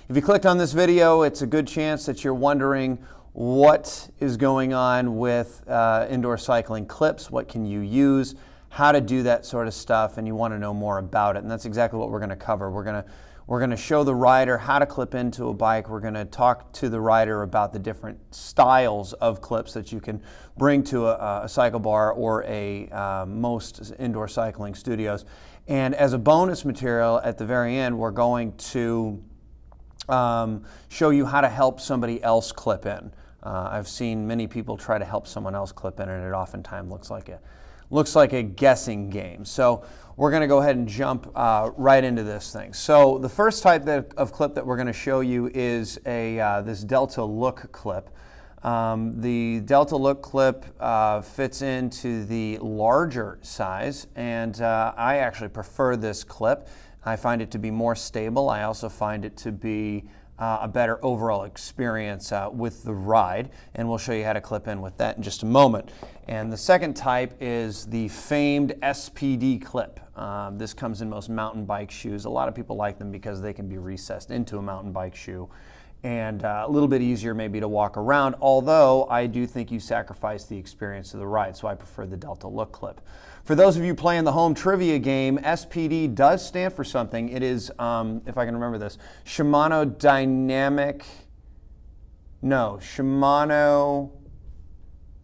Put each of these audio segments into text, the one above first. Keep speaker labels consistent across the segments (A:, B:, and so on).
A: If you clicked on this video, it's a good chance that you're wondering what is going on with indoor cycling clips, what can you use, how to do that sort of stuff, and you want to know more about it. And that's exactly what we're going to cover. We're going to show the rider how to clip into a bike. We're going to talk to the rider about the different styles of clips that you can bring to a CycleBar or most indoor cycling studios. And as a bonus material at the very end, we're going to show you how to help somebody else clip in. I've seen many people try to help someone else clip in, and it oftentimes looks like a guessing game. So we're going to go ahead and jump right into this thing. So the first type of clip that we're going to show you is this Delta Look clip. The Delta Look clip fits into the larger size, and I actually prefer this clip. I find it to be more stable. I also find it to be a better overall experience with the ride, and we'll show you how to clip in with that in just a moment. And the second type is the famed Spd Clip. This comes in most mountain bike shoes. A lot of people like them because they can be recessed into a mountain bike shoe and a little bit easier maybe to walk around, although I do think you sacrifice the experience of the ride, so I prefer the Delta Look clip. For those of you playing the home trivia game, Spd does stand for something. It is, if I can remember this, Shimano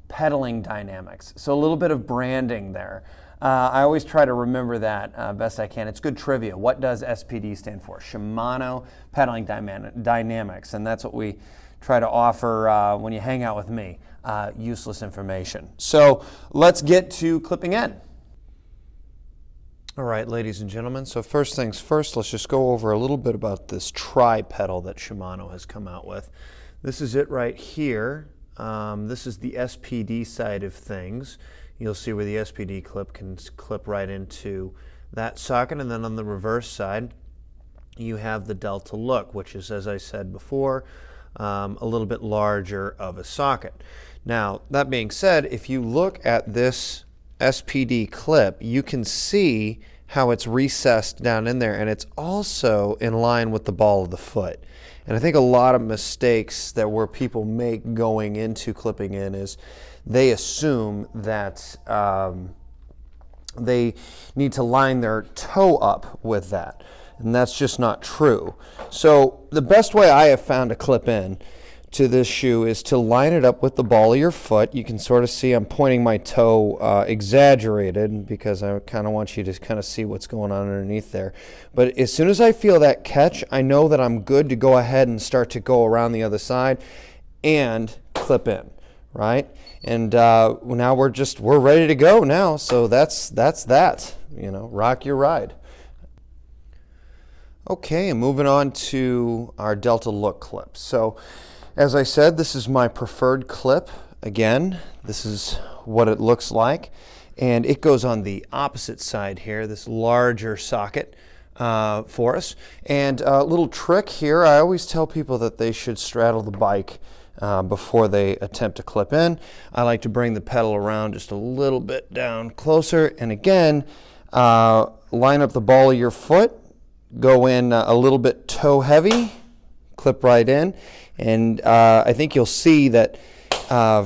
A: Pedaling Dynamics. So a little bit of branding there. I always try to remember that best I can. It's good trivia. What does Spd stand for? Shimano Pedaling Dynamics, and that's what we try to offer when you hang out with me. Useless information. So let's get to clipping in. All right, ladies and gentlemen, so first things first, let's just go over a little bit about this tri-pedal that Shimano has come out with. This is it right here. This is the Spd side of things. You'll see where the Spd clip can clip right into that socket, and then on the reverse side, you have the Delta Look, which is, as I said before, a little bit larger of a socket. Now, that being said, if you look at this Spd clip, you can see how it's recessed down in there, and it's also in line with the ball of the foot. And I think a lot of mistakes that people make going into clipping in is they assume that they need to line their toe up with that, and that's just not true. So the best way I have found to clip in to this shoe is to line it up with the ball of your foot. You can sort of see I'm pointing my toe exaggerated because I kind of want you to kind of see what's going on underneath there. But as soon as I feel that catch, I know that I'm good to go ahead and start to go around the other side and clip in, right? And now we're ready to go now. So that's that. You know, rock your ride. Okay, and moving on to our Delta Look clip. So, as I said, this is my preferred clip. Again, this is what it looks like. And it goes on the opposite side here, this larger socket for us. And a little trick here, I always tell people that they should straddle the bike before they attempt to clip in. I like to bring the pedal around just a little bit down closer. And again, line up the ball of your foot, go in a little bit toe heavy, clip right in. And I think you'll see that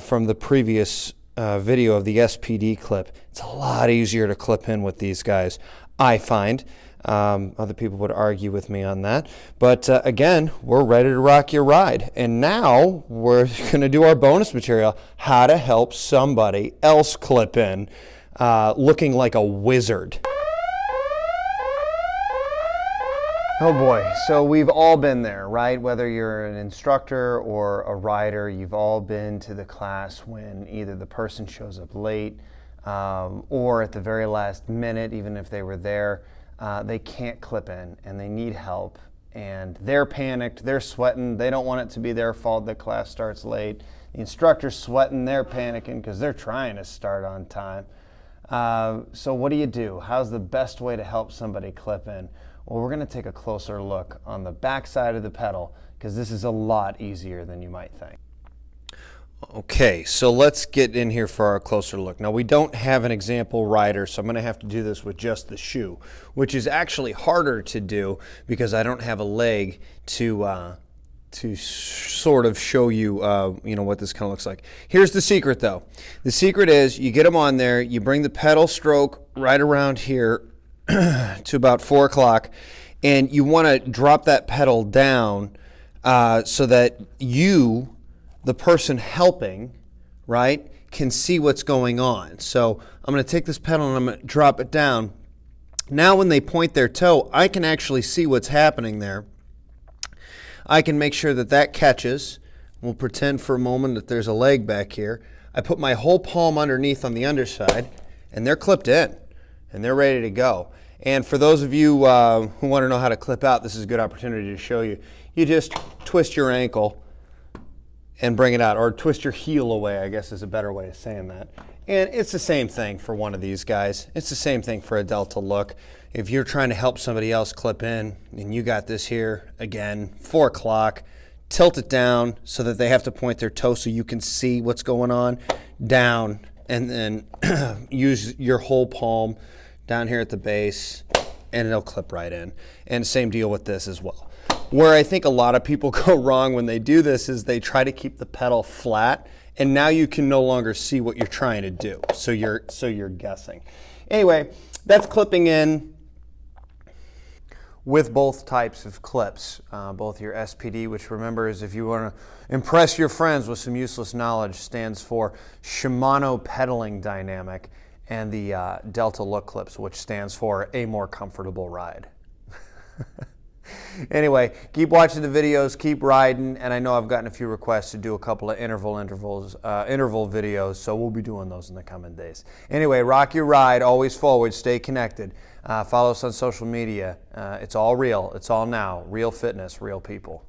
A: from the previous video of the Spd clip, it's a lot easier to clip in with these guys, I find. Other people would argue with me on that. But again, we're ready to rock your ride. And now we're going to do our bonus material, how to help somebody else clip in looking like a wizard. Oh boy, so we've all been there, right? Whether you're an instructor or a rider, you've all been to the class when either the person shows up late or at the very last minute, even if they were there, they can't clip in and they need help and they're panicked, they're sweating, they don't want it to be their fault that class starts late. The instructor's sweating, they're panicking because they're trying to start on time. So what do? How's the best way to help somebody clip in? Well, we're going to take a closer look on the back side of the pedal because this is a lot easier than you might think. Okay, so let's get in here for our closer look. Now we don't have an example rider, so I'm going to have to do this with just the shoe, which is actually harder to do because I don't have a leg to sort of show you, you know, what this kind of looks like. Here's the secret though. The secret is you get them on there, you bring the pedal stroke right around here to about 4 o'clock, and you want to drop that pedal down so that you, the person helping, right, can see what's going on. So I'm going to take this pedal and I'm going to drop it down. Now when they point their toe, I can actually see what's happening there. I can make sure that that catches. We'll pretend for a moment that there's a leg back here. I put my whole palm underneath on the underside, and they're clipped in, and they're ready to go. And for those of you who want to know how to clip out, this is a good opportunity to show you. You just twist your ankle and bring it out, or twist your heel away, I guess is a better way of saying that. And it's the same thing for one of these guys. It's the same thing for a Delta Look. If you're trying to help somebody else clip in, and you got this here, again, 4 o'clock, tilt it down so that they have to point their toe so you can see what's going on, down, and then use your whole palm down here at the base, and it'll clip right in. And same deal with this as well. Where I think a lot of people go wrong when they do this is they try to keep the pedal flat, and now you can no longer see what you're trying to do. So you're guessing. Anyway, that's clipping in with both types of clips, both your SPD, which remember is if you want to impress your friends with some useless knowledge, stands for Shimano Pedaling Dynamic, and the Delta Look clips, which stands for a more comfortable ride. Anyway, keep watching the videos, keep riding, and I know I've gotten a few requests to do a couple of interval videos, so we'll be doing those in the coming days. Anyway, rock your ride, always forward, stay connected. Follow us on social media. It's all real, it's all now. Real fitness, real people.